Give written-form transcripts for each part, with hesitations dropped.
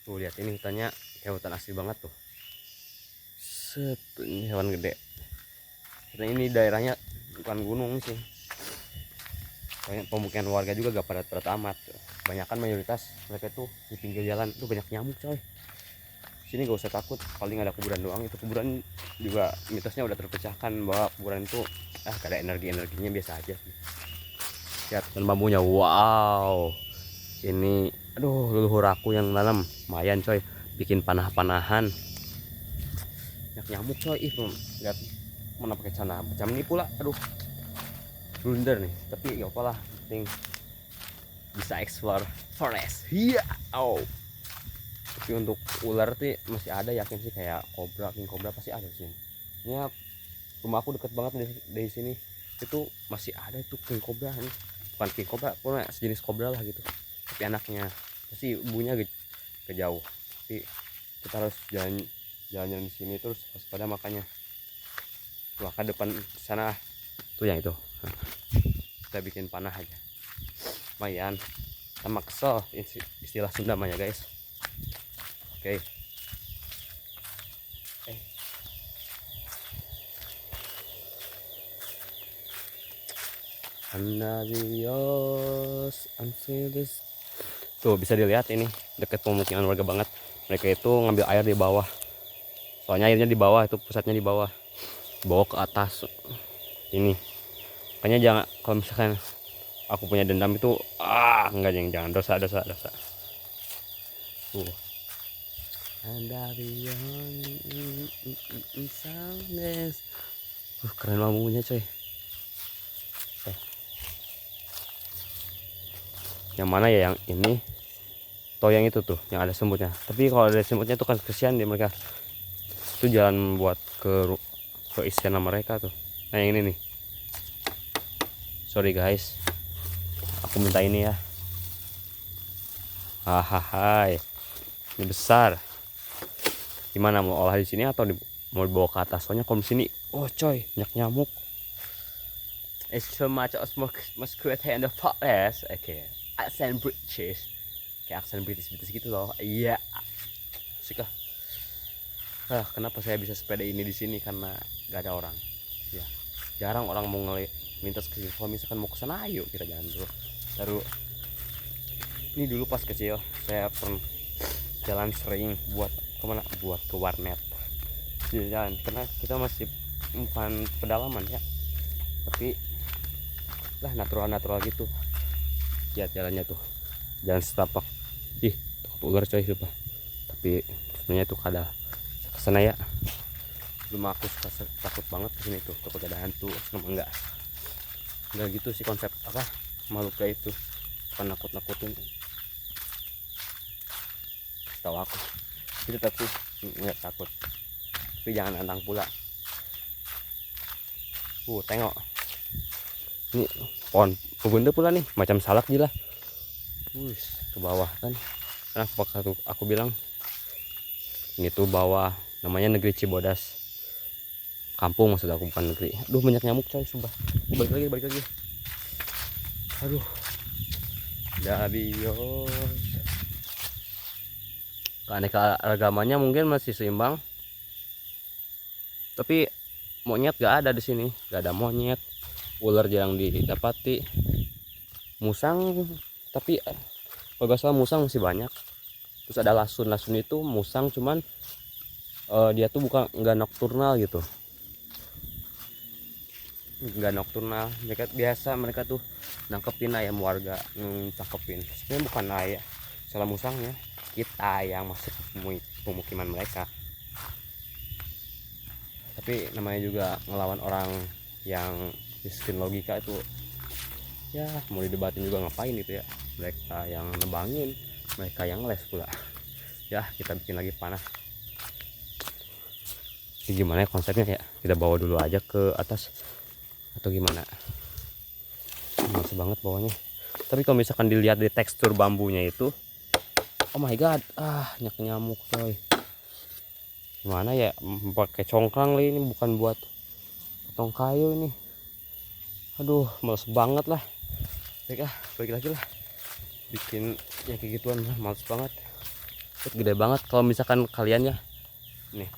Tuh lihat ini hutannya kayak hutan asli banget tuh. Set, ini hewan gede. Karena ini daerahnya bukan gunung sih. Banyak pemukiman warga juga gak padat-padat amat. Banyakan mayoritas mereka tuh di pinggir jalan. Tuh banyak nyamuk coy. Sini gak usah takut, paling ada kuburan doang. Itu kuburan juga mitosnya udah terpecahkan bahwa kuburan itu gak ada energinya biasa aja sih. Lihat dan bambunya, wow. Ini aduh leluhur aku yang nanam, lumayan coy, bikin panah-panahan. Banyak nyamuk coy, lihat mana pakai celana macam ini pula, aduh blunder nih, tapi gak apalah, penting bisa explore forest. Iya, oh. Tapi untuk ular sih masih ada, yakin sih, kayak kobra, king kobra pasti ada sih. Ini rumah aku deket banget dari sini, itu masih ada itu king kobra nih. Bukan king kobra, pokoknya sejenis kobra lah gitu. Tapi anaknya pasti ibunya ke jauh. Tapi kita harus jalan di sini terus waspada makanya. Tuh ke depan sana tuh yang itu. Nah, kita bikin panah aja. Lumayan. Sama kesel istilah Sunda namanya guys. Oke. Anarios Anfilis. Tuh bisa dilihat ini dekat pemukiman warga banget. Mereka itu ngambil air di bawah. Soalnya airnya di bawah, itu pusatnya di bawah. Bawa ke atas. Ini. Makanya jangan, kalau misalkan aku punya dendam itu enggak, jangan, dosa. Tuh. Anarios. Keren bambunya coy. Yang mana ya, yang ini atau yang itu tuh yang ada semutnya? Tapi kalau ada semutnya tuh kan kesian dia, mereka itu jalan buat ke istana mereka tuh. Nah yang ini nih, sorry guys, aku minta ini ya. Hahaha, ini besar. Gimana, mau olah di sini atau mau dibawa ke atas? Soalnya kalau di sini coy banyak nyamuk. It's so much of mosquito in the forest. Okay, accent British, kayak aksen British gitu loh. Iya, suka. Kenapa saya bisa sepeda ini di sini? Karena gak ada orang. Ya, jarang orang mau melintas ke sini. Kalau misalkan mau ke sana, ayo kita jalan dulu. Baru ini dulu pas kecil saya pernah jalan sering buat kemana? Buat ke warnet. Jalan karena kita masih bukan pedalaman ya, tapi lah natural gitu. Lihat jalannya tuh, jalan setapak. Ih, takut ular coy sumpah. Tapi sebenarnya tuh kada kesana ya. Belum aku takut banget kesini tuh, takut ada hantu sama enggak gitu sih konsep apa makhluk kayak itu, bukan nakut-nakutin. Tahu aku itu, tapi enggak takut, tapi jangan nantang pula. Tengok ini pohon pegunda pula nih, macam salak gila. Ke bawah kan, karena aku bilang ini tuh bawah, namanya negeri Cibodas, kampung maksud aku, bukan negeri. Aduh banyak nyamuk coy sumpah. Balik lagi. Aduh, Dabios. Keanekaragamannya mungkin masih seimbang, tapi monyet gak ada di sini, gak ada monyet. Ular jarang didapati. Musang, tapi kalau gak salah musang masih banyak. Terus ada lasun itu musang, cuman dia tuh nggak nokturnal gitu, nggak nokturnal. Mereka tuh nangkepin ayam warga, tangkepin. Sebenarnya bukan ayam, salah musangnya, kita yang masuk pemukiman mereka. Tapi namanya juga ngelawan orang yang miskin logika itu ya, mau didebatin juga ngapain gitu ya. Mereka yang nebangin, mereka yang les pula. Ya kita bikin lagi panah. Ini gimana ya konsepnya ya, kita bawa dulu aja ke atas atau gimana? Males banget bawahnya. Tapi kalau misalkan dilihat di tekstur bambunya itu, oh my god, banyak nyamuk coy. Gimana ya, pakai congklang lah ini, bukan buat potong kayu ini. Aduh males banget lah. Balik lagi lah, bikin ya kayak gituan lah, males banget. Gede banget. Kalau misalkan kalian ya, nih,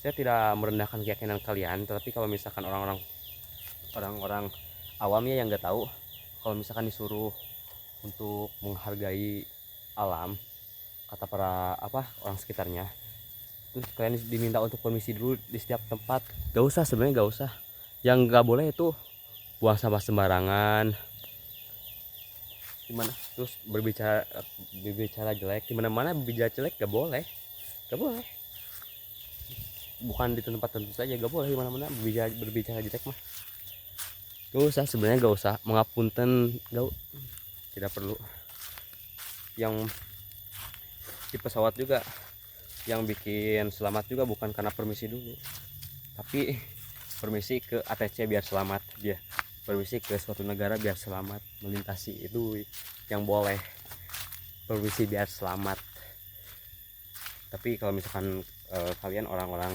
saya tidak merendahkan keyakinan kalian, tapi kalau misalkan orang-orang awamnya yang nggak tahu, kalau misalkan disuruh untuk menghargai alam, kata para orang sekitarnya, terus kalian diminta untuk permisi dulu di setiap tempat. Gak usah, sebenarnya gak usah. Yang nggak boleh itu buang sampah sembarangan, gimana, terus berbicara jelek di mana-mana. Berbicara jelek gak boleh, gak boleh. Bukan di tempat tertentu saja gak boleh, di mana-mana berbicara jelek mah gak usah. Sebenarnya gak usah, mengapunten, gak, tidak perlu. Yang di pesawat juga, yang bikin selamat juga bukan karena permisi dulu, tapi permisi ke ATC biar selamat, dia permisi ke suatu negara biar selamat melintasi, itu yang boleh, permisi biar selamat. Tapi kalau misalkan kalian orang-orang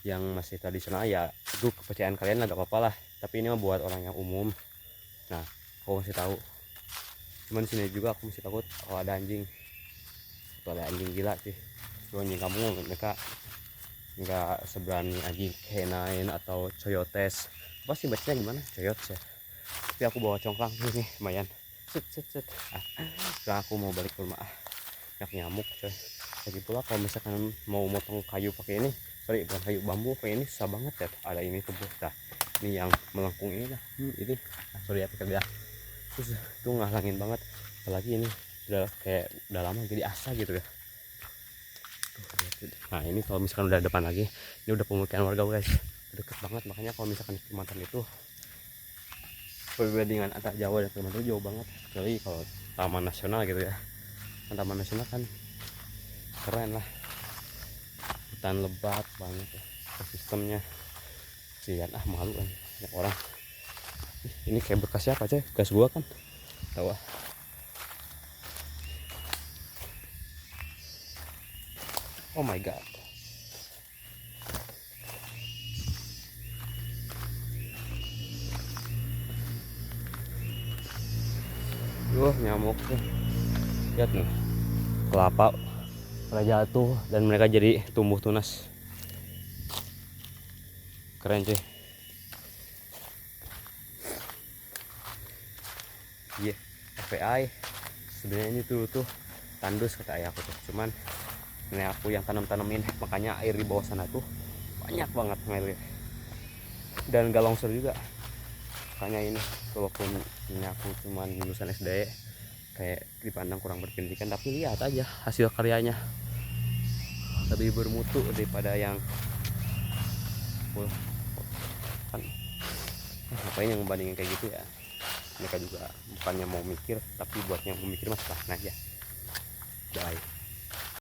yang masih tradisional, ya itu kepercayaan kalian lah, gak apa-apa lah. Tapi ini mah buat orang yang umum. Nah, aku masih tahu, cuman di sini juga aku masih takut kalau ada anjing. Kalau ada anjing gila sih, kalau anjing kampung mereka nggak seberani anjing canine atau coyotes. Apa sih bacanya gimana, coyotes ya. Tapi aku bawa congklang nih lumayan, set. Sekarang aku mau balik ke rumah, banyak nyamuk coy. Lagi pula kalau misalkan mau motong kayu pakai ini, sorry bukan kayu, bambu pakai ini susah banget ya. Ada ini tuh nah, ini yang melengkung ini dah, ini sorry ya kerja terus tuh ngalangin banget. Apalagi ini udah kayak udah lama jadi asa gitu ya. Nah ini kalau misalkan udah depan lagi, ini udah pemukiman warga guys, deket banget. Makanya kalau misalkan di Kalimantan itu, perbandingan antara Jawa dan Kalimantan jauh banget. Kecuali kalau taman nasional gitu ya, taman nasional kan keren lah, hutan lebat banget ya, ekosistemnya. Sian malu kan banyak orang. Ini kayak bekas siapa aja, bekas gua kan, tahu ah. Oh my god. Nyamuk tuh. Lihat nih. Kelapa pada jatuh dan mereka jadi tumbuh tunas. Keren cuy. Iya, FPI. Sebenarnya ini tuh tandus kata ayahku tuh. Cuman ini aku yang tanam-tanamin, makanya air di bawah sana tuh banyak banget ngalir. Dan gak longsor juga. Makanya ini walaupun ini aku cuman lulusan SD, kayak dipandang kurang berpendidikan, tapi lihat aja hasil karyanya lebih bermutu daripada yang kan. Ngapain yang membandingin kayak gitu ya. Mereka juga bukannya mau mikir, tapi buat yang mau mikir mas aja. Bye.